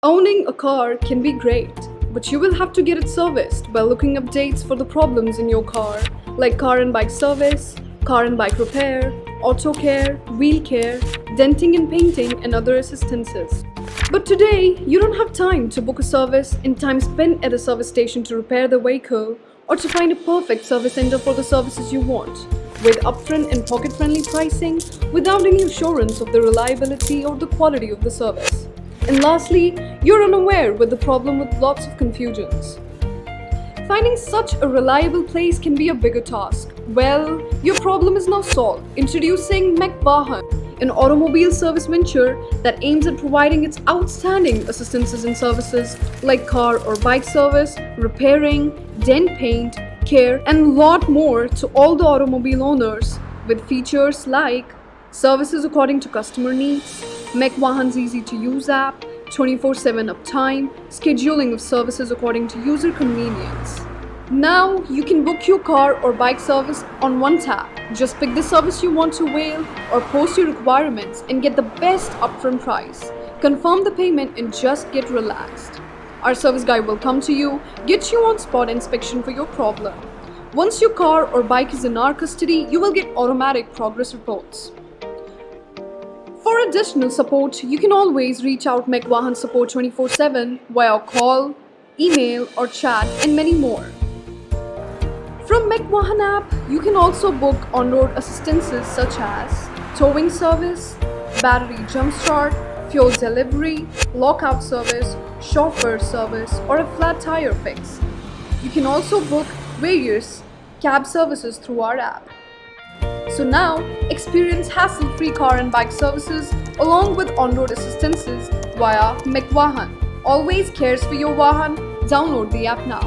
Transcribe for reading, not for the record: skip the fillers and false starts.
Owning a car can be great, but you will have to get it serviced by looking up dates for the problems in your car, like car and bike service, car and bike repair, auto care, wheel care, denting and painting, and other assistances. But today, you don't have time to book a service and time spent at a service station to repair the vehicle or to find a perfect service center for the services you want, with upfront and pocket-friendly pricing without any assurance of the reliability or the quality of the service. And lastly, you're unaware with the problem with lots of confusions. Finding such a reliable place can be a bigger task. Well, your problem is now solved. Introducing Mekvahan, an automobile service venture that aims at providing its outstanding assistances and services like car or bike service, repairing, dent paint, care, and lot more to all the automobile owners with features like services according to customer needs, Mekvahan's easy-to-use app, 24/7 uptime, scheduling of services according to user convenience. Now you can book your car or bike service on one tap. Just pick the service you want to avail or post your requirements and get the best upfront price. Confirm the payment and just get relaxed. Our service guy will come to you, get you on spot inspection for your problem. Once your car or bike is in our custody, you will get automatic progress reports. For additional support, you can always reach out Mekvahan support 24/7 via call, email or chat and many more. From Mekvahan app, you can also book on-road assistances such as towing service, battery jumpstart, fuel delivery, lockout service, chauffeur service or a flat tire fix. You can also book various cab services through our app. So now, experience hassle-free car and bike services along with on-road assistances via Mekvahan. Always cares for your Vahan. Download the app now.